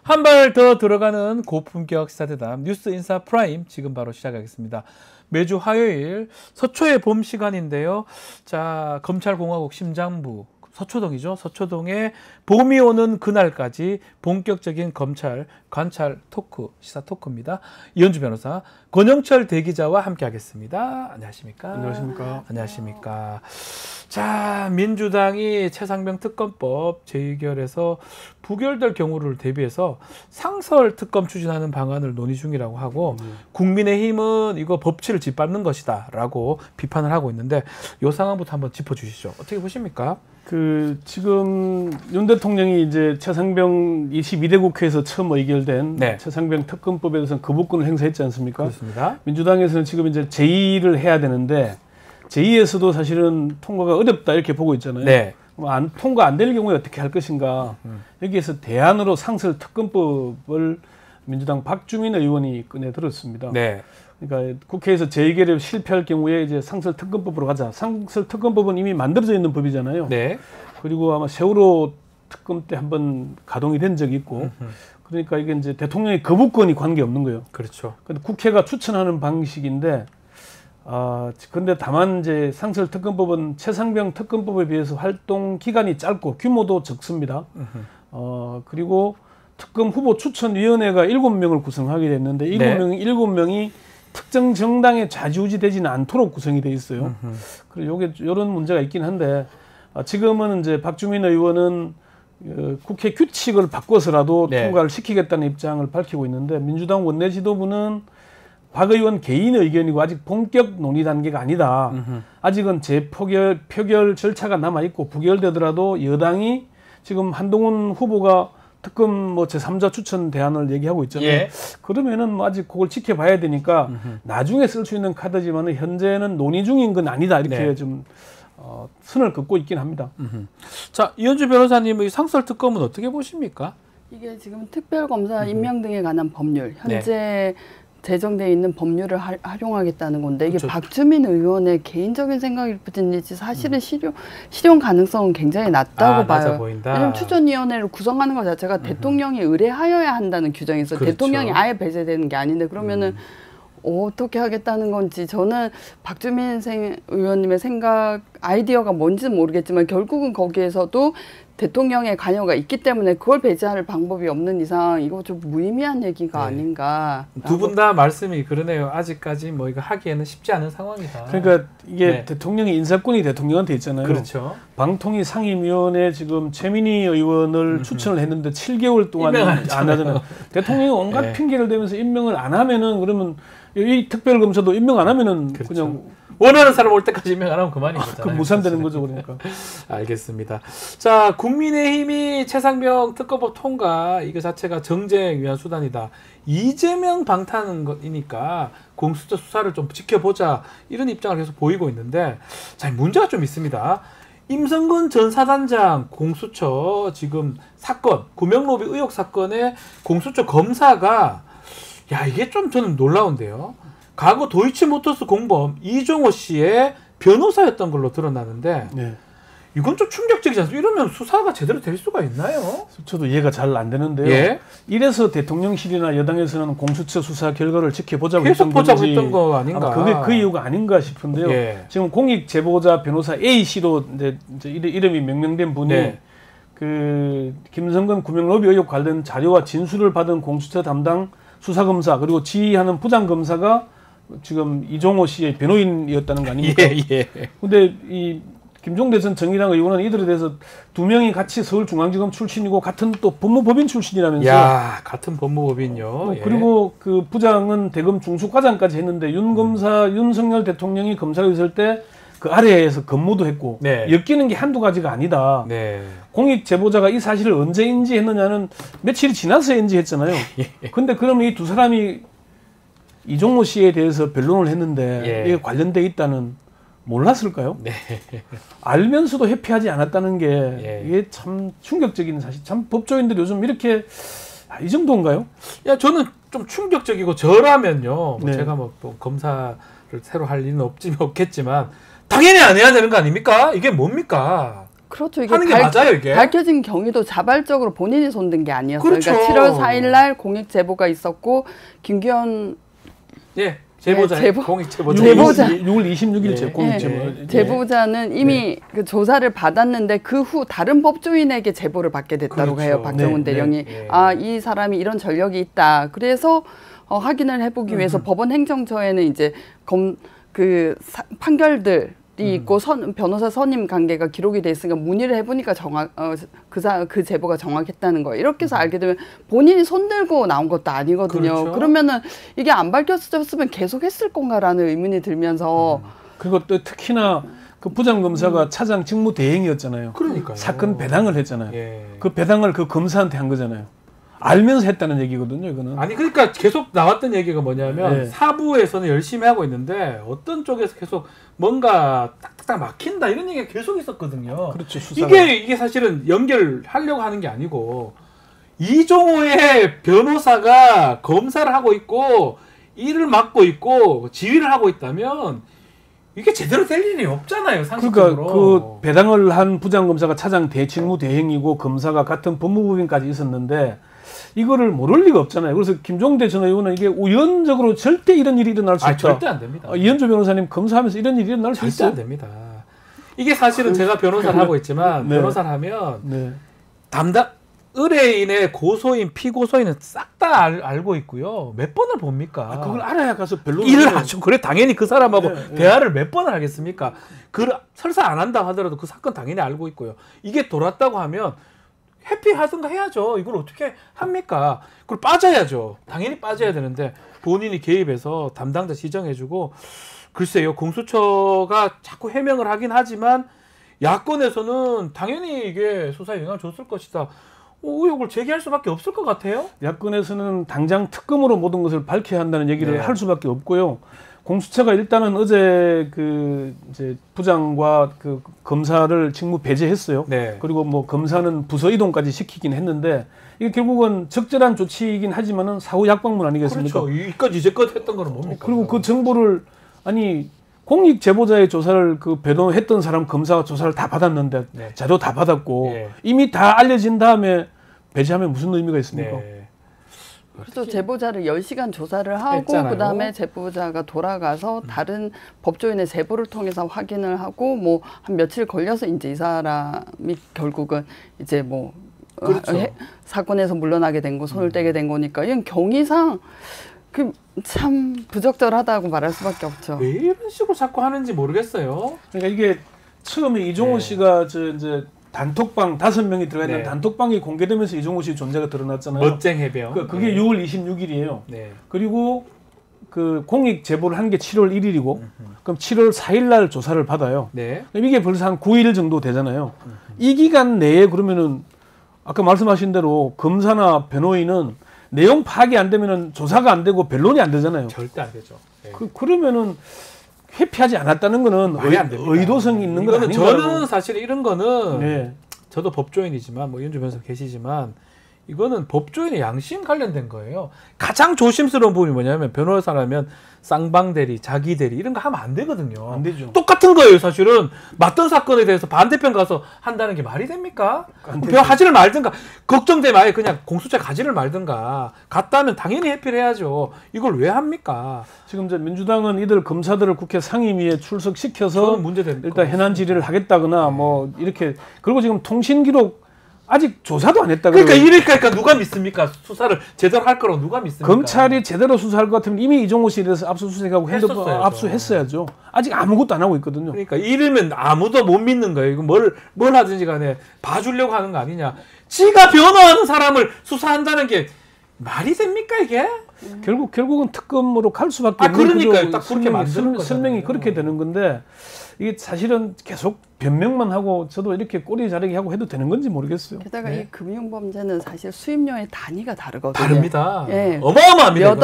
한 발 더 들어가는 고품격 시사대담 뉴스 인사 프라임 지금 바로 시작하겠습니다. 매주 화요일 서초의 봄 시간인데요. 자, 검찰공화국 심장부 서초동이죠. 서초동에 봄이 오는 그날까지 본격적인 검찰 관찰 토크, 시사 토크입니다. 이현주 변호사, 권영철 대기자와 함께 하겠습니다. 안녕하십니까? 안녕하십니까? 안녕하십니까? 자, 민주당이 최상병 특검법 재의결해서 부결될 경우를 대비해서 상설 특검 추진하는 방안을 논의 중이라고 하고 국민의힘은 이거 법치를 짓밟는 것이다 라고 비판을 하고 있는데 이 상황부터 한번 짚어주시죠. 어떻게 보십니까? 지금 윤 대통령이 이제 최상병 22대 국회에서 처음 의결된 네. 최상병 특검법에 대해서는 거부권을 행사했지 않습니까? 그렇습니다. 민주당에서는 지금 이제 제2를 해야 되는데 제2에서도 사실은 통과가 어렵다 이렇게 보고 있잖아요. 네. 통과 안 될 경우에 어떻게 할 것인가. 여기에서 대안으로 상설 특검법을 민주당 박주민 의원이 꺼내들었습니다. 네. 그러니까 국회에서 재의결에 실패할 경우에 이제 상설 특검법으로 가자. 상설 특검법은 이미 만들어져 있는 법이잖아요. 네. 그리고 아마 세월호 특검 때 한번 가동이 된 적이 있고, 그러니까 이게 이제 대통령의 거부권이 관계 없는 거예요. 그렇죠. 근데 국회가 추천하는 방식인데, 근데 다만 이제 상설 특검법은 최상병 특검법에 비해서 활동 기간이 짧고 규모도 적습니다. 그리고 특검 후보 추천위원회가 7명을 구성하게 됐는데, 7명이 특정 정당에 좌지우지되지는 않도록 구성이 돼 있어요. 그리고 요게 이런 문제가 있긴 한데, 지금은 이제 박주민 의원은 국회 규칙을 바꿔서라도 네. 통과를 시키겠다는 입장을 밝히고 있는데, 민주당 원내 지도부는 박 의원 개인 의견이고 아직 본격 논의 단계가 아니다. 아직은 표결 절차가 남아 있고 부결되더라도 여당이 지금 한동훈 후보가 특검 제3자 추천 대안을 얘기하고 있잖아요. 예. 그러면은 아직 그걸 지켜봐야 되니까 나중에 쓸 수 있는 카드지만은 현재는 논의 중인 건 아니다 이렇게 네. 좀 선을 긋고 있긴 합니다. 자, 이현주 변호사님, 이 상설 특검은 어떻게 보십니까? 이게 지금 특별검사 임명 등에 관한 법률, 현재 제정되어 있는 법률을 활용하겠다는 건데, 이게 그렇죠. 박주민 의원의 개인적인 생각일 뿐이지 사실은 실용 가능성은 굉장히 낮다고 봐요. 낮아 보인다. 왜냐하면 추천위원회를 구성하는 것 자체가 대통령이 의뢰하여야 한다는 규정이 있어요. 그렇죠. 대통령이 아예 배제되는 게 아닌데, 그러면은 어떻게 하겠다는 건지, 저는 박주민 의원님의 아이디어가 뭔지는 모르겠지만 결국은 거기에서도 대통령의 관여가 있기 때문에 그걸 배제할 방법이 없는 이상 이거 좀 무의미한 얘기가 아닌가. 두 분 다 말씀이 그러네요. 아직까지 이거 하기에는 쉽지 않은 상황이다. 그러니까 이게 대통령의 인사권이 대통령한테 있잖아요. 그렇죠. 방통위 상임위원회 지금 최민희 의원을 추천을 했는데 7개월 동안 안 하잖아요. 대통령이 온갖 핑계를 대면서 임명을 안 하면은, 그러면 이 특별검사도 임명 안 하면은 그렇죠. 그냥 원하는 사람 올 때까지 임명 안 하면 그만인 거잖아요. 그 무산되는 거죠, 그러니까. 알겠습니다. 자, 국민의힘이 최상병 특검법 통과 이거 자체가 정쟁 위한 수단이다. 이재명 방탄인 거니까 공수처 수사를 좀 지켜보자, 이런 입장을 계속 보이고 있는데, 자, 문제가 좀 있습니다. 임성근 전 사단장 공수처 지금 사건, 구명로비 의혹 사건의 공수처 검사가, 야, 이게 좀 저는 놀라운데요. 과거 도이치모터스 공범 이종호 씨의 변호사였던 걸로 드러나는데, 이건 좀 충격적이지 않습니까? 이러면 수사가 제대로 될 수가 있나요? 저도 이해가 잘 안 되는데요. 이래서 대통령실이나 여당에서는 공수처 수사 결과를 지켜보자고 계속 보자고 했던 거 아닌가? 그게 그 이유가 아닌가 싶은데요. 지금 공익 제보자 변호사 A 씨로 이제 이름이 명명된 분이 그 김성근 구명로비 의혹 관련 자료와 진술을 받은 공수처 담당 수사검사, 그리고 지휘하는 부장검사가 지금 이종호 씨의 변호인이었다는 거 아닙니까? 근데 이 김종대 전 정의당 의원은 이들에 대해서 2명이 같이 서울중앙지검 출신이고 같은 또 법무법인 출신이라면서요. 야, 같은 법무법인요. 그리고 그 부장은 대검 중수과장까지 했는데 윤석열 대통령이 검사로 있을 때 그 아래에서 근무도 했고 엮이는 게 한두 가지가 아니다. 공익 제보자가 이 사실을 언제 인지했느냐는 며칠이 지나서 인지했잖아요. 근데 그러면 이 두 사람이 이종호 씨에 대해서 변론을 했는데 이게 관련돼 있다는 몰랐을까요? 알면서도 회피하지 않았다는 게 이게 참 충격적인 사실. 참 법조인들이 요즘 이렇게 이 정도인가요? 야, 저는 좀 충격적이고, 저라면요. 제가 또 검사를 새로 할 일은 없겠지만 당연히 안 해야 되는 거 아닙니까? 이게 뭡니까? 그렇죠. 이게 하는 게 맞아요, 이게? 밝혀진 경위도 자발적으로 본인이 손든 게 아니었어요. 그렇죠. 그러니까 7월 4일 날 공익 제보가 있었고 김규현 제보자, 공익 제보자. 6월 26일 공익 제보. 제보자는 이미 그 조사를 받았는데 그 후 다른 법조인에게 제보를 받게 됐다고 그렇죠. 해요. 박정훈 대령이. 아, 이 사람이 이런 전력이 있다. 그래서 확인을 해보기 위해서 법원 행정처에는 이제 판결들이 있고 변호사 선임 관계가 기록이 돼 있으니까 문의를 해보니까 그 제보가 정확했다는 거예요. 이렇게 해서 알게 되면 본인이 손들고 나온 것도 아니거든요. 그렇죠. 그러면은 이게 안 밝혀졌으면 계속 했을 건가라는 의문이 들면서 그리고 또 특히나 그 부장검사가 차장 직무 대행이었잖아요. 그러니까요. 사건 배당을 했잖아요. 그 배당을 그 검사한테 한 거잖아요. 알면서 했다는 얘기거든요, 이거는. 아니, 그러니까 계속 나왔던 얘기가 뭐냐면 사부에서는 열심히 하고 있는데 어떤 쪽에서 계속 뭔가 딱딱딱 막힌다 이런 얘기가 계속 있었거든요. 그렇죠. 이게 사실은 연결하려고 하는 게 아니고 이종호의 변호사가 검사를 하고 있고 일을 맡고 있고 지휘를 하고 있다면 이게 제대로 될 일이 없잖아요, 상식적으로. 그러니까 그 배당을 한 부장검사가 차장 직무 대행이고 검사가 같은 법무부인까지 있었는데 이거를 모를 리가 없잖아요. 그래서 김종대 전 의원은 이게 우연적으로 절대 이런 일이 일어날 수 없다. 절대 안 됩니다. 이현주 변호사님 검사하면서 이런 일이 일어날 수 절대 있어요? 안 됩니다. 이게 사실은 제가 변호사를 하고 있지만 변호사를 하면 의뢰인의 고소인, 피고소인은 싹 다 알고 있고요. 몇 번을 봅니까? 그걸 알아야 가서 일을 하죠. 그래 당연히 그 사람하고 대화를 몇 번을 하겠습니까? 설사 안 한다 하더라도 그 사건 당연히 알고 있고요. 이게 돌았다고 하면 회피하든가 해야죠. 이걸 어떻게 합니까? 그걸 빠져야죠. 당연히 빠져야 되는데 본인이 개입해서 담당자 지정해주고 글쎄요. 공수처가 자꾸 해명을 하긴 하지만 야권에서는 당연히 이게 수사에 영향을 줬을 것이다. 의혹을 제기할 수밖에 없을 것 같아요. 야권에서는 당장 특검으로 모든 것을 밝혀야 한다는 얘기를 할 수밖에 없고요. 공수처가 일단은 어제 이제 부장과 그 검사를 직무 배제했어요. 그리고 뭐 검사는 부서 이동까지 시키긴 했는데 이게 결국은 적절한 조치이긴 하지만은 사후 약방문 아니겠습니까? 그렇죠. 이제껏 했던 거는 뭡니까? 그리고 그 정보를 공익 제보자의 조사를 배도했던 사람 검사가 조사를 다 받았는데 자료 다 받았고 이미 다 알려진 다음에 배제하면 무슨 의미가 있습니까? 그래서 제보자를 10시간 조사를 하고 했잖아요. 그다음에 제보자가 돌아가서 다른 법조인의 제보를 통해서 확인을 하고 뭐 한 며칠 걸려서 이제 이 사람이 결국은 이제 뭐 사건에서 물러나게 된 거, 손을 떼게 된 거니까 이건 경위상 참 부적절하다고 말할 수밖에 없죠. 왜 이런 식으로 자꾸 하는지 모르겠어요. 그러니까 이게 처음에 이종호 씨가 이제 단톡방 5명이 들어가 있는 단톡방이 공개되면서 이종호 씨 존재가 드러났잖아요. 멋쟁 해병. 그게 6월 26일이에요. 그리고 그 공익 제보를 한 게 7월 1일이고 그럼 7월 4일 날 조사를 받아요. 그럼 이게 벌써 한 9일 정도 되잖아요. 이 기간 내에 그러면은 아까 말씀하신 대로 검사나 변호인은 내용 파악이 안 되면은 조사가 안 되고 변론이 안 되잖아요. 절대 안 되죠. 그러면은 회피하지 않았다는 거는 의도성이 있는 건 아닌가? 저는 사실 이런 거는 저도 법조인이지만 뭐 이현주 변호사 계시지만 이거는 법조인의 양심 관련된 거예요. 가장 조심스러운 부분이 뭐냐면 변호사라면 쌍방대리, 자기대리 이런 거 하면 안 되거든요. 안 되죠. 똑같은 거예요. 사실은 맞던 사건에 대해서 반대편 가서 한다는 게 말이 됩니까? 하지를 말든가 걱정되면 아예 그냥 공수처에 가지를 말든가 갔다면 당연히 회피를 해야죠. 이걸 왜 합니까? 지금 이제 민주당은 이들 검사들을 국회 상임위에 출석시켜서 일단 현안 질의를 하겠다거나 뭐 이렇게 그리고 지금 통신기록 아직 조사도 안 했다. 그러니까 누가 믿습니까? 수사를 제대로 할 거라고 누가 믿습니까? 검찰이 제대로 수사할 것 같으면 이미 이종호 씨에 대해서 압수수색하고 핸드폰 압수했어야죠. 아직 아무것도 안 하고 있거든요. 그러니까 이러면 아무도 못 믿는 거예요. 이거 뭘 하든지 간에 봐주려고 하는 거 아니냐. 지가 변호하는 사람을 수사한다는 게 말이 됩니까 이게? 결국은 특검으로 갈 수밖에 없는 그러니까요. 딱 그렇게 만드는 거잖아요. 설명이 그렇게 되는 건데 이게 사실은 계속 변명만 하고 저도 이렇게 꼬리 자르기 하고 해도 되는 건지 모르겠어요. 게다가 이 금융범죄는 사실 수임료의 단위가 다르거든요. 다릅니다. 어마어마합니다.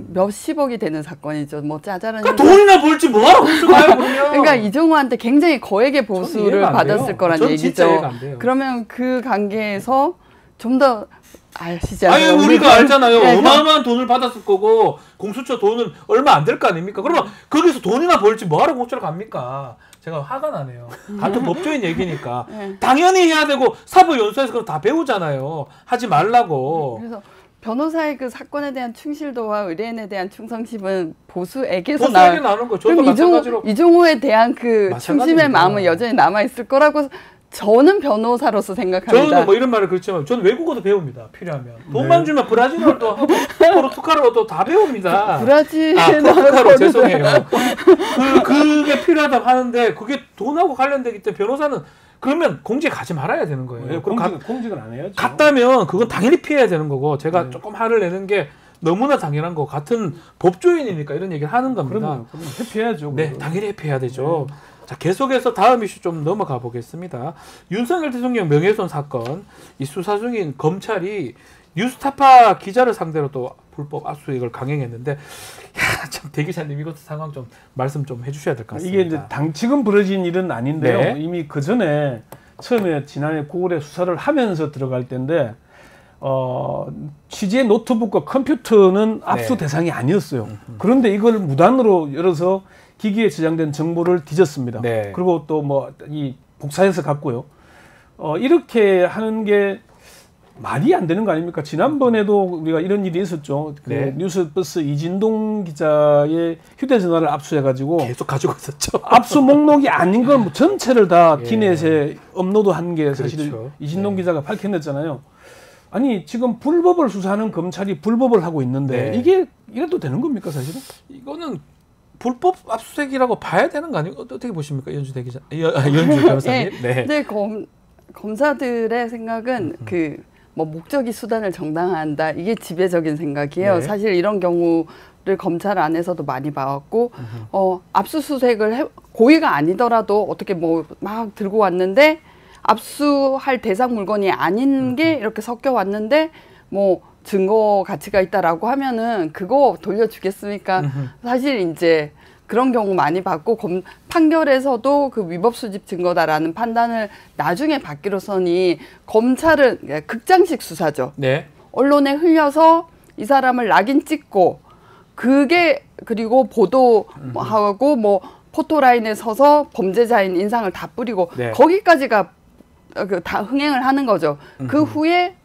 몇십억이 되는 사건이죠. 뭐 짜잘한. 그러니까 돈이나 벌지 뭐하러 가요 그러면. 그러니까 이종호한테 굉장히 거액의 보수를 받았을 거란 얘기죠. 그러면 그 관계에서 좀 더 아시잖아요. 우리가 알잖아요. 어마어마한 돈을 받았을 거고 공수처 돈은 얼마 안 될 거 아닙니까? 그러면 거기서 돈이나 벌지 뭐하러 공수처를 갑니까? 제가 화가 나네요. 같은 법조인 얘기니까. 당연히 해야 되고 사법연수에서 그럼 다 배우잖아요. 하지 말라고. 그래서 변호사의 그 사건에 대한 충실도와 의뢰인에 대한 충성심은 보수에게서 나오는 거. 저도 마찬가지로. 이종호에 대한 그 충심의 마음은 여전히 남아있을 거라고 저는 변호사로서 생각합니다. 저는 뭐 이런 말을 그렇지만 저는 외국어도 배웁니다. 필요하면. 돈만 주면 브라질어도 하고 포르투갈어도 다 배웁니다. 포르투갈어 죄송해요. 그게 필요하다고 하는데 그게 돈하고 관련되기 때문에 변호사는 그러면 공직 가지 말아야 되는 거예요. 네, 공직은 안 해야죠. 갔다면 그건 당연히 피해야 되는 거고 제가 조금 화를 내는 게 너무나 당연한 거 같은 법조인이니까 이런 얘기를 하는 겁니다. 그럼 회피해야죠. 네, 당연히 회피해야 되죠. 자, 계속해서 다음 이슈 좀 넘어가 보겠습니다. 윤석열 대통령 명예훼손 사건, 이 수사 중인 검찰이 뉴스타파 기자를 상대로 또 불법 압수수색을 강행했는데, 참 대기자님 이것도 상황 좀 말씀 좀 해주셔야 될 것 같습니다. 이게 이제 지금 벌어진 일은 아닌데요. 네. 이미 그 전에 처음에 지난해 9월에 수사를 하면서 들어갈 때인데 취재 노트북과 컴퓨터는 압수 대상이 아니었어요. 그런데 이걸 무단으로 열어서 기기에 저장된 정보를 뒤졌습니다. 네. 그리고 또 뭐 이 복사해서 갔고요. 이렇게 하는 게 말이 안 되는 거 아닙니까? 지난번에도 우리가 이런 일이 있었죠. 네. 그 뉴스버스 이진동 기자의 휴대전화를 압수해가지고 계속 가지고 있었죠. 압수 목록이 아닌 건 전체를 다 티넷에 업로드한 게 사실 그렇죠. 이진동 기자가 밝혀냈잖아요. 아니 지금 불법을 수사하는 검찰이 불법을 하고 있는데 이게 이래도 되는 겁니까 사실은? 이거는 불법 압수수색이라고 봐야 되는 거 아니에요? 어떻게 보십니까, 연주 대기자, 연주 변호사님? 네. 근데 검사들의 생각은 그 뭐 목적이 수단을 정당화한다 이게 지배적인 생각이에요. 네. 사실 이런 경우를 검찰 안에서도 많이 봐왔고, 압수수색을 고의가 아니더라도 어떻게 뭐 막 들고 왔는데 압수할 대상 물건이 아닌 게 이렇게 섞여 왔는데 뭐 증거 가치가 있다라고 하면은 그거 돌려주겠습니까? 사실 이제 그런 경우 많이 받고 판결에서도 그 위법 수집 증거다라는 판단을 나중에 받기로서니 검찰은 극장식 수사죠. 네. 언론에 흘려서 이 사람을 낙인 찍고 그게 그리고 보도하고 뭐 포토라인에 서서 범죄자인 인상을 다 뿌리고 거기까지가 다 흥행을 하는 거죠. 그 후에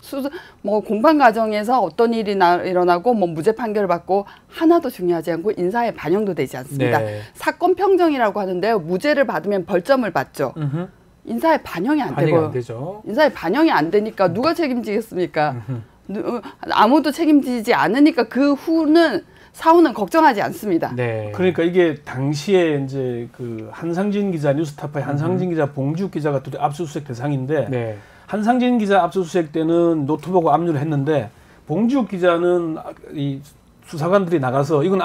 뭐 공판 과정에서 어떤 일이 일어나고 뭐 무죄 판결을 받고 하나도 중요하지 않고 인사에 반영도 되지 않습니다. 네. 사건 평정이라고 하는데요. 무죄를 받으면 벌점을 받죠. 인사에 반영이 안 되고 인사에 반영이 안 되니까 누가 책임지겠습니까? 아무도 책임지지 않으니까 그 후는 사후는 걱정하지 않습니다. 네. 그러니까 이게 당시에 이제 그 한상진 기자, 뉴스타파의 한상진 기자, 봉지욱 기자가 압수수색 대상인데 한상진 기자 압수수색 때는 노트북 압류를 했는데 봉지욱 기자는 이 수사관들이 나가서 이건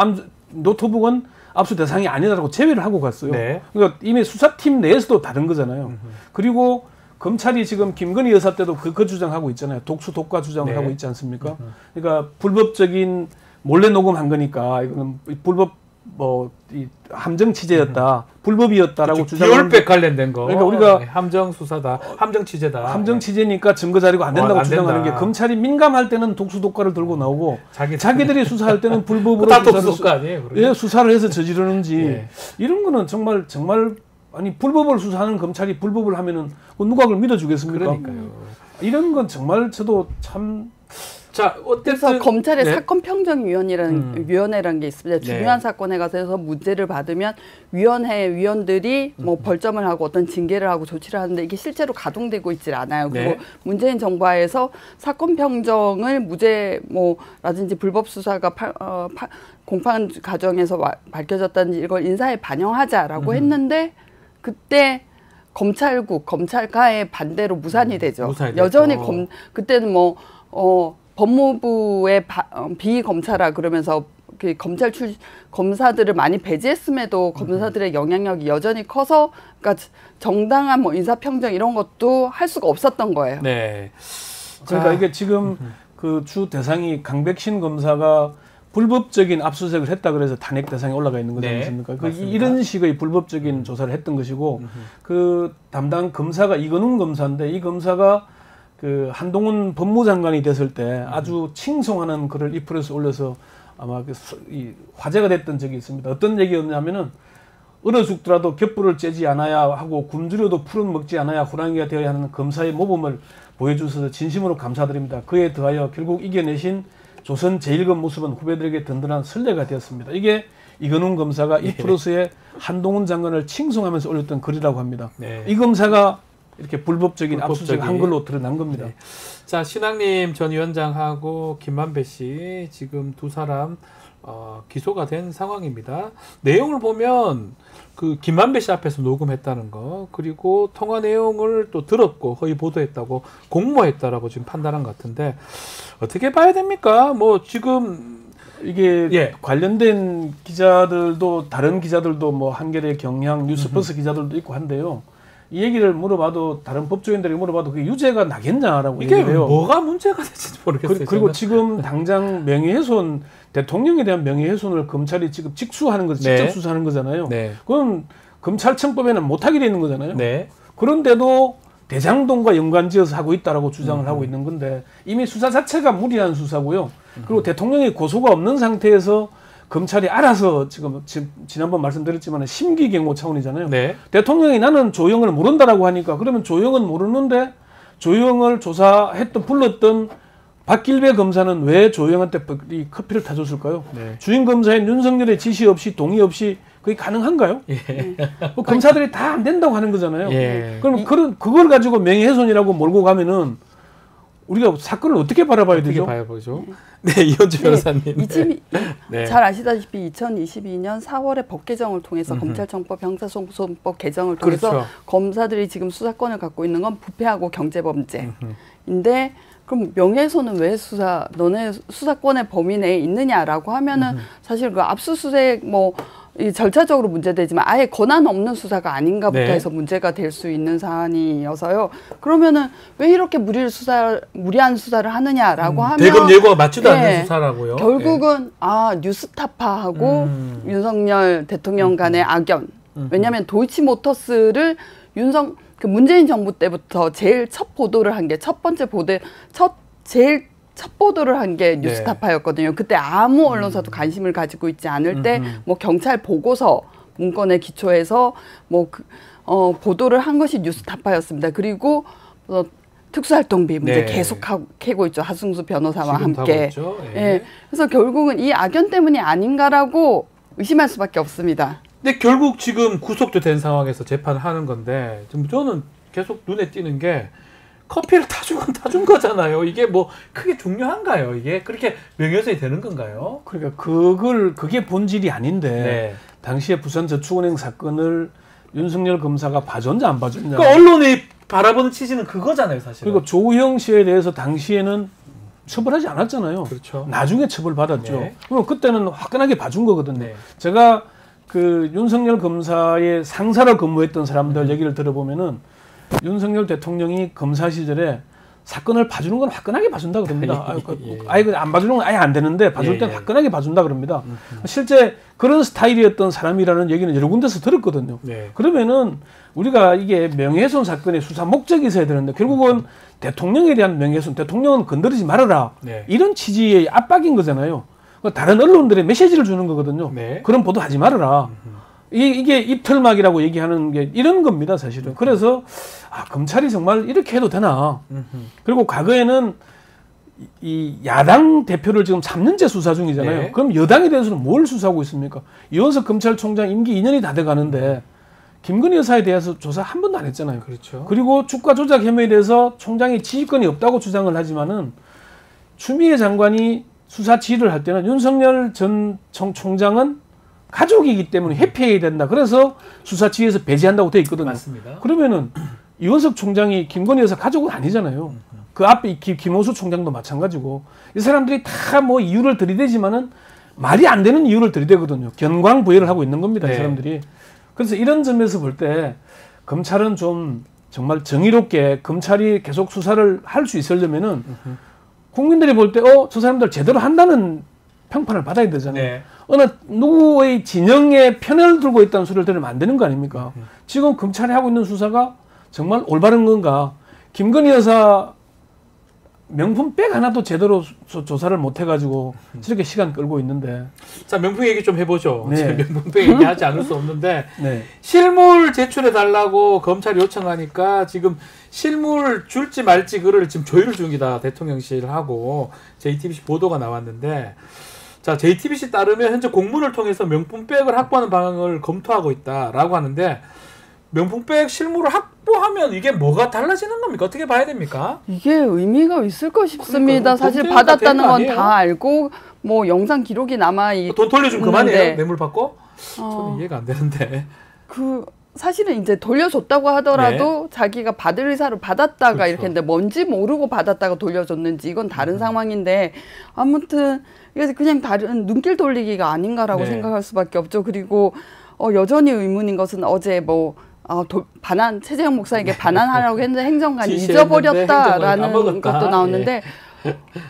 노트북은 압수 대상이 아니다라고 제외를 하고 갔어요. 네. 그러니까 이미 수사팀 내에서도 다른 거잖아요. 그리고 검찰이 지금 김건희 여사 때도 그 주장하고 있잖아요. 독수 독과 주장을 하고 있지 않습니까? 그러니까 불법적인 몰래 녹음한 거니까 이거는 불법 이 함정 취재였다, 불법이었다라고 주장하는 기올백 관련된 거. 그러니까 우리가 함정 수사다, 함정 취재다. 함정 취재니까 증거 자료가 안 된다고 주장하는 게 검찰이 민감할 때는 독수 독과를 들고 나오고 자기들이 수사할 때는 불법으로 수사를 해서 저지르는지 이런 거는 정말 아니 불법을 수사하는 검찰이 불법을 하면은 누가 그걸 믿어주겠습니까? 그러니까요. 이런 건 정말 저도 참. 자, 그래서 검찰의 사건평정위원회라는 게 있습니다. 중요한 사건에 가서 무죄를 받으면 위원들이 뭐 벌점을 하고 어떤 징계를 하고 조치를 하는데 이게 실제로 가동되고 있질 않아요. 그리고 문재인 정부하에서 사건평정을 무죄 라든지 불법 수사가 공판 과정에서 밝혀졌다든지 이걸 인사에 반영하자라고 했는데 그때 검찰가의 반대로 무산이 되죠. 여전히 그때는 법무부의 비검사라 그러면서 그 검사들을 많이 배제했음에도 검사들의 영향력이 여전히 커서 그러니까 정당한 인사평정 이런 것도 할 수가 없었던 거예요. 네. 그러니까 이게 지금 그 주 대상이 강백신 검사가 불법적인 압수수색을 했다 그래서 탄핵 대상에 올라가 있는 거지 않습니까? 이런 식의 불법적인 조사를 했던 것이고 그 담당 검사가 이건웅 검사인데 이 검사가 그 한동훈 법무장관이 됐을 때 아주 칭송하는 글을 이프레스에 올려서 아마 화제가 됐던 적이 있습니다. 어떤 얘기였냐면은 얼어 죽더라도 겹불을 째지 않아야 하고 굶주려도 풀은 먹지 않아야 호랑이가 되어야 하는 검사의 모범을 보여주셔서 진심으로 감사드립니다. 그에 더하여 결국 이겨내신 조선 제1급 모습은 후배들에게 든든한 선례가 되었습니다. 이게 이건웅 검사가 이 프로스의 한동훈 장관을 칭송하면서 올렸던 글이라고 합니다. 네. 이 검사가 이렇게 불법적인 압수수색 한 걸로 드러난 겁니다. 네. 자, 신학님 전 위원장하고 김만배 씨 지금 두 사람 기소가 된 상황입니다. 내용을 보면 그 김만배 씨 앞에서 녹음했다는 거, 그리고 통화 내용을 또 들었고 허위 보도했다고 공모했다라고 지금 판단한 것 같은데 어떻게 봐야 됩니까? 뭐 지금 이게 관련된 기자들도 다른 기자들도 뭐 한겨레, 경향, 뉴스버스 기자들도 있고 한데요. 이 얘기를 물어봐도 다른 법조인들이 물어봐도 그게 유죄가 나겠냐라고 이게 얘기를 해요. 뭐가 문제가 될지 모르겠어요. 그리고 지금 당장 명예훼손, 대통령에 대한 명예훼손을 검찰이 지금 직수하는 거죠. 직접 수사하는 거잖아요. 그건 검찰청법에는 못하게 되는 거잖아요. 그런데도 대장동과 연관지어서 하고 있다라고 주장을 하고 있는 건데 이미 수사 자체가 무리한 수사고요. 그리고 대통령이 고소가 없는 상태에서 검찰이 알아서 지금 지난번 말씀드렸지만 심기경고 차원이잖아요. 대통령이 나는 조영을 모른다라고 하니까 그러면 조영은 모르는데 조영을 조사했던 불렀던 박길배 검사는 왜 조영한테 이 커피를 타줬을까요? 주임 검사인 윤석열의 지시 없이 동의 없이 그게 가능한가요? 뭐 검사들이 다 안 된다고 하는 거잖아요. 그럼 그걸 가지고 명예훼손이라고 몰고 가면은 우리가 사건을 어떻게 바라봐야 되죠? 어떻게 봐야죠? 네, 이현주 변호사님. 잘 아시다시피 2022년 4월에 법 개정을 통해서 검찰청법, 형사소송법 개정을 통해서 검사들이 지금 수사권을 갖고 있는 건 부패하고 경제범죄인데 그럼 명예훼손은 왜 너네 수사권의 범위 내에 있느냐라고 하면은 사실 그 압수수색 이 절차적으로 문제되지만 아예 권한 없는 수사가 아닌가부터 해서 문제가 될 수 있는 사안이어서요. 그러면은 왜 이렇게 무리한 수사를 하느냐라고 하면 대검 예고가 맞지도 않는 수사라고요. 결국은 뉴스타파하고 윤석열 대통령 간의 악연. 왜냐하면 도이치모터스를 문재인 정부 때부터 제일 첫 보도를 한 게 첫 보도를 한 게 뉴스타파였거든요. 그때 아무 언론사도 관심을 가지고 있지 않을 때 경찰 보고서 문건에 기초해서 보도를 한 것이 뉴스타파였습니다. 그리고 특수활동비 문제 계속 캐고 있죠. 하승수 변호사와 함께. 그래서 결국은 이 악연 때문이 아닌가라고 의심할 수밖에 없습니다. 근데 결국 지금 구속도 된 상황에서 재판을 하는 건데 지금 저는 계속 눈에 띄는 게 커피를 타준 거잖아요. 이게 뭐 크게 중요한가요? 이게 그렇게 명예훼손이 되는 건가요? 그러니까 그게 본질이 아닌데 당시에 부산저축은행 사건을 윤석열 검사가 봐줬냐 안 봐줬냐. 그러니까 언론이 바라보는 취지는 그거잖아요, 사실. 그리고 조우영 씨에 대해서 당시에는 처벌하지 않았잖아요. 그렇죠. 나중에 처벌받았죠. 그럼 그때는 화끈하게 봐준 거거든요. 제가 그 윤석열 검사의 상사로 근무했던 사람들 얘기를 들어보면은 윤석열 대통령이 검사 시절에 사건을 봐주는 건 화끈하게 봐준다 그럽니다. 아예 안 봐주는 건 아예 안 되는데 봐줄 때는 화끈하게 봐준다 그럽니다. 실제 그런 스타일이었던 사람이라는 얘기는 여러 군데서 들었거든요. 그러면은 우리가 이게 명예훼손 사건의 수사 목적이 있어야 되는데 결국은 대통령에 대한 명예훼손, 대통령은 건드리지 말아라. 이런 취지의 압박인 거잖아요. 다른 언론들의 메시지를 주는 거거든요. 그런 보도하지 말아라. 이게 입틀막이라고 얘기하는 게 이런 겁니다, 사실은. 그래서 검찰이 정말 이렇게 해도 되나. 그리고 과거에는 이 야당 대표를 지금 3년째 수사 중이잖아요. 그럼 여당에 대해서는 뭘 수사하고 있습니까? 이원석 검찰총장 임기 2년이 다 돼가는데 김건희 여사에 대해서 조사 한 번도 안 했잖아요. 그렇죠. 그리고 주가 조작 혐의에 대해서 총장이 지휘권이 없다고 주장을 하지만은 추미애 장관이 수사 지휘를 할 때는 윤석열 전 총장은 가족이기 때문에 회피해야 된다. 그래서 수사 지휘에서 배제한다고 돼 있거든요. 맞습니다. 그러면은 이원석 총장이 김건희 여사 가족은 아니잖아요. 그 앞에 김호수 총장도 마찬가지고 이 사람들이 다 뭐 이유를 들이대지만은 말이 안 되는 이유를 들이대거든요. 견광부회를 하고 있는 겁니다. 이 사람들이. 그래서 이런 점에서 볼 때 검찰은 좀 정말 정의롭게 검찰이 계속 수사를 할 수 있으려면은 국민들이 볼 때 저 사람들 제대로 한다는 평판을 받아야 되잖아요. 어느 누구의 진영의 편을 들고 있다는 소리를 들으면 안 되는 거 아닙니까? 지금 검찰이 하고 있는 수사가 정말 올바른 건가? 김건희 여사 명품백 하나도 제대로 조사를 못 해가지고 저렇게 시간 끌고 있는데. 자, 명품 얘기 좀 해보죠. 네. 명품백 얘기하지 않을 수 없는데 네. 실물 제출해 달라고 검찰이 요청하니까 지금 실물 줄지 말지 그를 지금 조율 중이다. 대통령실하고 JTBC 보도가 나왔는데, 자, JTBC 따르면 현재 공문을 통해서 명품백을 확보하는 방향을 검토하고 있다라고 하는데, 명품백 실물을 확보하면 이게 뭐가 달라지는 겁니까? 어떻게 봐야 됩니까? 이게 의미가 있을까 싶습니다. 그러니까 사실 받았다는 건 다 알고 뭐 영상 기록이 남아 돈 돌려주면 그만이에요? 뇌물 받고? 저는 이해가 안 되는데. 사실은 이제 돌려줬다고 하더라도 자기가 받을 의사를 받았다가 이렇게 했는데 뭔지 모르고 받았다가 돌려줬는지 이건 다른 상황인데, 아무튼 이게 그냥 다른 눈길 돌리기가 아닌가라고 생각할 수밖에 없죠. 그리고 여전히 의문인 것은 어제 최재형 목사에게 반환하라고 했는데 행정관이 잊어버렸다라는 것도 나오는데,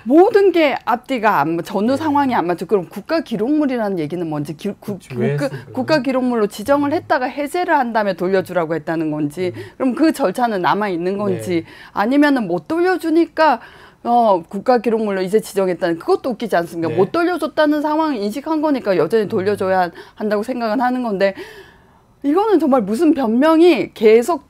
모든 게 앞뒤가 전후 상황이 안 맞죠. 그럼 국가기록물이라는 얘기는 뭔지, 국가기록물로 지정을 했다가 해제를 한 다음에 돌려주라고 했다는 건지, 그럼 그 절차는 남아있는 건지, 아니면은 못 돌려주니까 국가기록물로 이제 지정했다는, 그것도 웃기지 않습니까? 못 돌려줬다는 상황을 인식한 거니까 여전히 돌려줘야 한다고 생각은 하는 건데, 이거는 정말 무슨 변명이 계속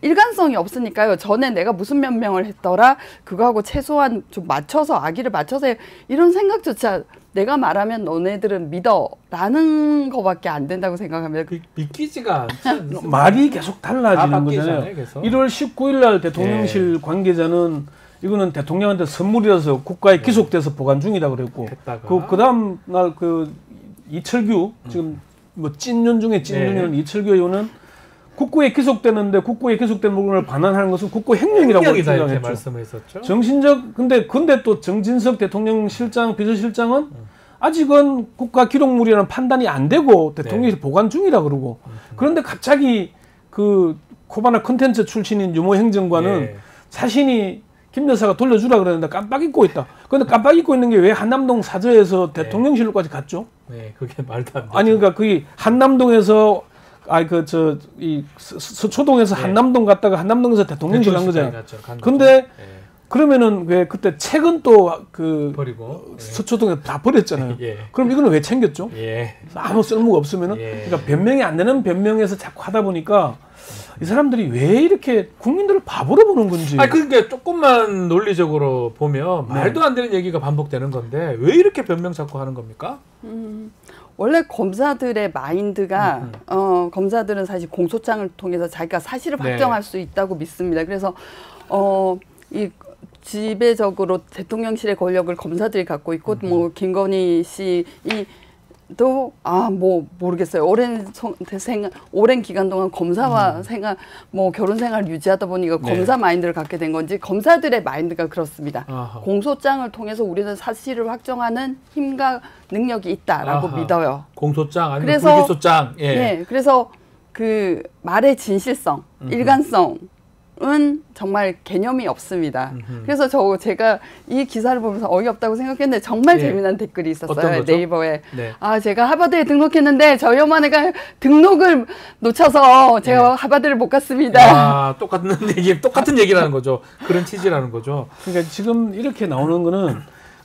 일관성이 없으니까요. 전에 내가 무슨 변명을 했더라, 그거하고 최소한 좀 악의를 맞춰서 이런 생각조차 내가 말하면 너네들은 믿어라는 거밖에 안 된다고 생각합니다. 믿기지가 않지. 말이 계속 달라지는 거잖아요. 계속. 1월 19일 날 대통령실 관계자는 이거는 대통령한테 선물이라서 국가에 기속돼서 보관 중이다 그랬고, 그 다음 날 이철규 지금 뭐 찐윤 중에 찐윤이는 이철규 의원은 국고에 기속되는데 국고에 기속된 물건을 반환하는 것은 국고 횡령이라고 주장했죠. 말씀했었죠. 근데 또 정진석 대통령 실장 비서실장은 아직은 국가 기록물이라는 판단이 안 되고 대통령이 보관 중이라 그러고, 그런데 갑자기 그 코바나 컨텐츠 출신인 유모 행정관은 자신이 김 여사가 돌려주라 그러는데 깜빡 잊고 있다. 그런데 깜빡 잊고 있는 게 왜 한남동 사저에서 대통령실로까지 갔죠? 네, 그게 말도 안 되죠. 아니, 그러니까 그 한남동에서 서초동에서 한남동 갔다가 한남동에서 대통령실 간 거잖아요. 근데 그러면은 왜 그때 책은 또 버리고 서초동에 다 버렸잖아요. 그럼 이거는 왜 챙겼죠? 아무 쓸모가 없으면은. 그러니까 변명이 안 되는 변명에서 자꾸 하다 보니까 이 사람들이 왜 이렇게 국민들을 바보로 보는 건지. 그러니까 조금만 논리적으로 보면 말도 안 되는 얘기가 반복되는 건데 왜 이렇게 변명 자꾸 하는 겁니까? 원래 검사들의 마인드가 검사들은 사실 공소장을 통해서 자기가 사실을 확정할 수 있다고 믿습니다. 그래서 이 지배적으로 대통령실의 권력을 검사들이 갖고 있고, 뭐 김건희 씨도 모르겠어요. 오랜 기간 동안 검사와 결혼 생활 유지하다 보니까 검사 마인드를 갖게 된 건지, 검사들의 마인드가 그렇습니다. 공소장을 통해서 우리는 사실을 확정하는 힘과 능력이 있다라고 믿어요. 공소장 아니면 불기소장. 그래서 그 말의 진실성, 일관성은 정말 개념이 없습니다. 그래서 제가 이 기사를 보면서 어이없다고 생각했는데 정말 재미난 댓글이 있었어요. 네이버에. 제가 하버드에 등록했는데 저희 어머니가 등록을 놓쳐서 제가 하버드를 못 갔습니다. 똑같은 얘기라는 거죠. 그런 취지라는 거죠. 그러니까 지금 이렇게 나오는 거는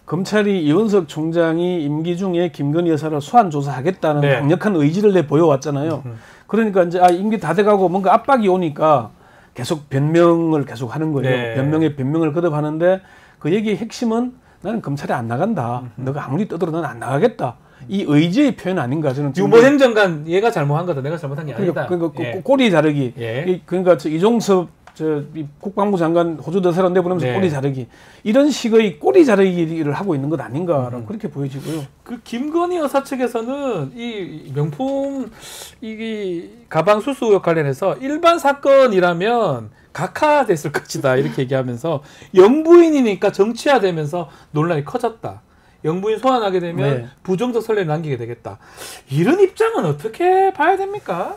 검찰이 이원석 총장이 임기 중에 김건희 여사를 소환 조사하겠다는 강력한 의지를 내보여왔잖아요. 그러니까 이제 임기 다 돼가고 뭔가 압박이 오니까 계속 변명을 계속 하는 거예요. 변명을 거듭하는데 그 얘기의 핵심은 나는 검찰에 안 나간다. 너가 아무리 떠들어 나는 안 나가겠다. 이 의지의 표현 아닌가 저는. 유모 행정관 얘가 잘못한 거다. 내가 잘못한 게 아니다. 그러니까 꼬리 자르기. 그러니까 이종섭 이 국방부 장관 호주 대사로 내보내면서 꼬리 자르기, 이런 식의 꼬리 자르기를 하고 있는 것 아닌가라고 그렇게 보여지고요. 그 김건희 여사 측에서는 이 명품 이 가방 수수 의혹 관련해서 일반 사건이라면 각하됐을 것이다 이렇게 얘기하면서 영부인이니까 정치화되면서 논란이 커졌다. 영부인 소환하게 되면 부정적 선례를 남기게 되겠다. 이런 입장은 어떻게 봐야 됩니까?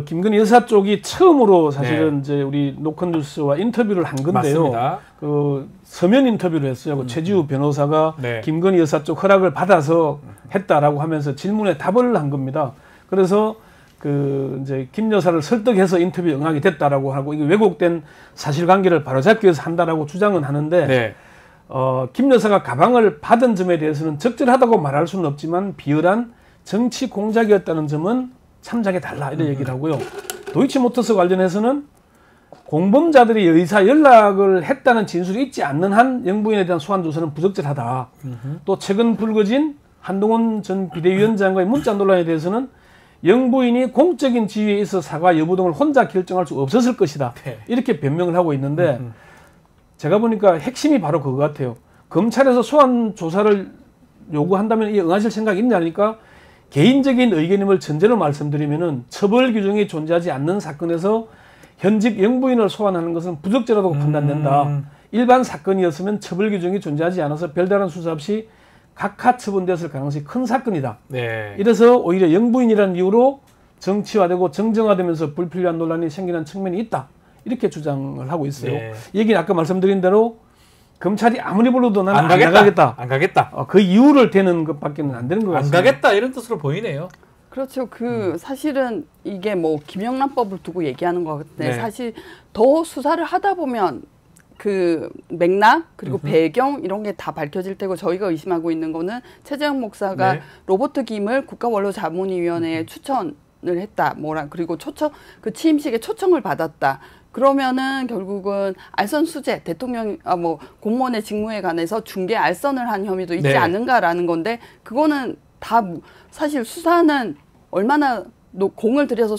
김건희 여사 쪽이 처음으로 사실은 이제 우리 노컷뉴스와 인터뷰를 한 건데요. 맞습니다. 그 서면 인터뷰를 했어요. 최지우 변호사가 김건희 여사 쪽 허락을 받아서 했다라고 하면서 질문에 답을 한 겁니다. 그래서 이제 김 여사를 설득해서 인터뷰에 응하게 됐다라고 하고 이게 왜곡된 사실관계를 바로잡기 위해서 한다라고 주장은 하는데 네. 김 여사가 가방을 받은 점에 대해서는 적절하다고 말할 수는 없지만 비열한 정치 공작이었다는 점은 참작해 달라 이런 얘기를 하고요. 도이치모터스 관련해서는 공범자들이 의사 연락을 했다는 진술이 있지 않는 한 영부인에 대한 소환 조사는 부적절하다. 또 최근 불거진 한동훈 전 비대위원장과의 문자 논란에 대해서는 영부인이 공적인 지위에 있어 사과 여부 등을 혼자 결정할 수 없었을 것이다. 네. 이렇게 변명을 하고 있는데 제가 보니까 핵심이 바로 그거 같아요. 검찰에서 소환 조사를 요구한다면 응하실 생각이 있냐니까 개인적인 의견임을 전제로 말씀드리면은 처벌 규정이 존재하지 않는 사건에서 현직 영부인을 소환하는 것은 부적절하다고 판단된다. 일반 사건이었으면 처벌 규정이 존재하지 않아서 별다른 수사 없이 각하 처분되었을 가능성이 큰 사건이다. 네. 이래서 오히려 영부인이라는 이유로 정치화되고 정정화되면서 불필요한 논란이 생기는 측면이 있다. 이렇게 주장을 하고 있어요. 네. 얘기는 아까 말씀드린 대로 검찰이 아무리 불러도 나는 안 가겠다. 가겠다. 그 이유를 대는 것밖에는 안 되는 것 같습니다. 안 가겠다 이런 뜻으로 보이네요. 그렇죠. 사실은 이게 뭐 김영란법을 두고 얘기하는 것 같은데 네. 사실 더 수사를 하다 보면 그 맥락 그리고 배경 이런 게 다 밝혀질 테고 저희가 의심하고 있는 거는 최재형 목사가 네. 로버트 김을 국가원로자문위원회에 추천을 했다. 그리고 그 취임식에 초청을 받았다. 그러면은 결국은 알선 수재, 대통령 공무원의 직무에 관해서 중개 알선을 한 혐의도 있지 네. 않은가라는 건데 그거는 다 사실 수사는 얼마나 공을 들여서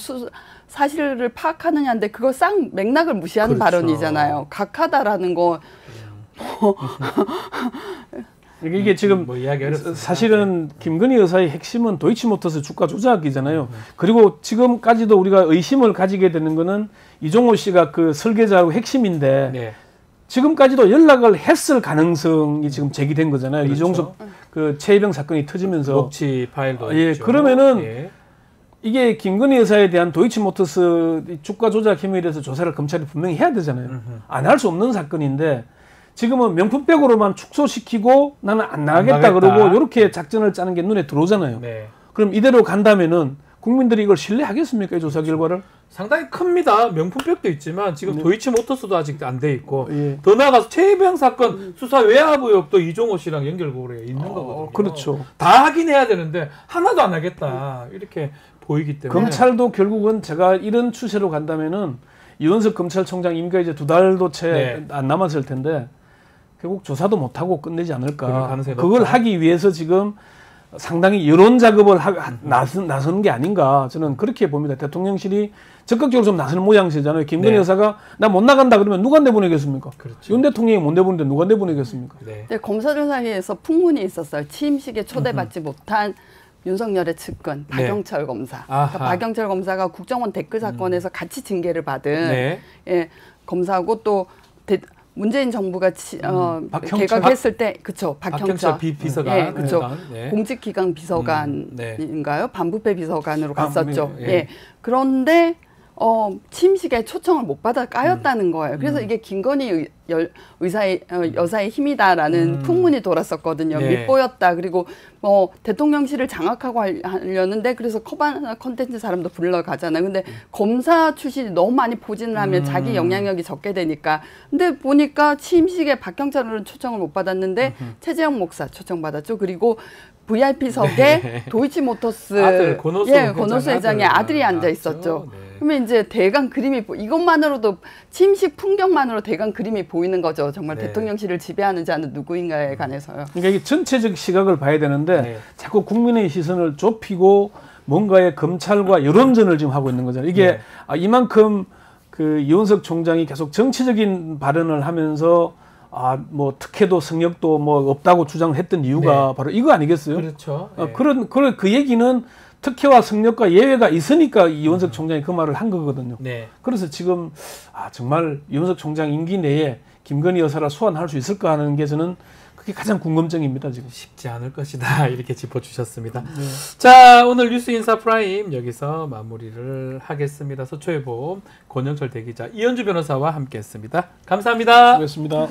사실을 파악하느냐인데 그걸 쌍 맥락을 무시하는 그렇죠. 발언이잖아요. 각하다라는 거. 이게 지금 사실은 김건희 여사의 핵심은 도이치모터스 주가 조작이잖아요. 그리고 지금까지도 우리가 의심을 가지게 되는 거는 이종호 씨가 그 설계자하고 핵심인데 네. 지금까지도 연락을 했을 가능성이 지금 제기된 거잖아요. 그렇죠. 이종석 그 최혜병 사건이 터지면서 녹취 파일도 예, 있죠. 그러면은 예. 이게 김건희 여사에 대한 도이치모터스 주가 조작 혐의에 대해서 조사를 검찰이 분명히 해야 되잖아요. 안 할 수 없는 사건인데 지금은 명품백으로만 축소시키고 나는 안 나가겠다 그러고 이렇게 작전을 짜는 게 눈에 들어오잖아요. 네. 그럼 이대로 간다면은 국민들이 이걸 신뢰하겠습니까? 이 조사 결과를? 상당히 큽니다. 명품백도 있지만 지금 네. 도이치모터스도 아직 안 돼 있고 예. 더 나아가서 최혜병 사건 수사 외압 의혹도 이종호 씨랑 연결고리가 있는 거거든요. 그렇죠. 다 하긴 해야 되는데 하나도 안 하겠다 이렇게 보이기 때문에 검찰도 결국은 제가 이런 추세로 간다면은 이원석 검찰총장 임기가 이제 2달도 채 안 남았을 텐데 결국 조사도 못하고 끝내지 않을까. 그걸 높다. 하기 위해서 지금 상당히 여론 작업을 나서는 게 아닌가 저는 그렇게 봅니다. 대통령실이 적극적으로 좀 나서는 모양새잖아요. 김건희 여사가 나 못 나간다 그러면 누가 내보내겠습니까? 그렇죠. 윤 대통령이 못 내보내는데 누가 내보내겠습니까? 네. 검사들 사이에서 풍문이 있었어요. 취임식에 초대받지 못한 윤석열의 측근 박영철 검사. 그러니까 박영철 검사가 국정원 댓글 사건에서 같이 징계를 받은 예, 검사고 또 문재인 정부가 개각했을 때 그쵸 박형철 비서관 예, 그쵸 공직기강 비서관인가요? 반부패 비서관으로 갔었죠. 예. 그런데 취임식에 초청을 못 받아 까였다는 거예요. 그래서 이게 김건희 여사의 힘이다라는 풍문이 돌았었거든요. 밉보였다. 그리고 대통령실을 장악하고 하려는데 그래서 커바나 컨텐츠 사람도 불러가잖아요. 근데 검사 출신이 너무 많이 포진을 하면 자기 영향력이 적게 되니까. 근데 보니까 취임식에 박경철은 초청을 못 받았는데 최재형 목사 초청받았죠. 그리고 VIP석에 도이치모터스 아들 권오수 회장의 아들이 앉아 있었죠. 그러면 이제 대강 그림이 이것만으로도 취임식 풍경만으로 대강 그림이 보이는 거죠. 정말 대통령실을 지배하는 자는 누구인가에 관해서요. 그러니까 이게 전체적 시각을 봐야 되는데 자꾸 국민의 시선을 좁히고 뭔가의 검찰과 여론전을 지금 하고 있는 거잖아요. 이게 이만큼 그 이원석 총장이 계속 정치적인 발언을 하면서 뭐 특혜도 성역도 뭐 없다고 주장을 했던 이유가 바로 이거 아니겠어요? 그렇죠. 그 얘기는 특혜와 성역과 예외가 있으니까 이원석 총장이 그 말을 한 거거든요. 그래서 지금 정말 이원석 총장 임기 내에 김건희 여사를 소환할 수 있을까 하는 게 저는 그게 가장 궁금증입니다. 지금 쉽지 않을 것이다 이렇게 짚어주셨습니다. 자, 오늘 뉴스 인사 프라임 여기서 마무리를 하겠습니다. 서초의 봄 권영철 대기자 이현주 변호사와 함께했습니다. 감사합니다. 수고했습니다.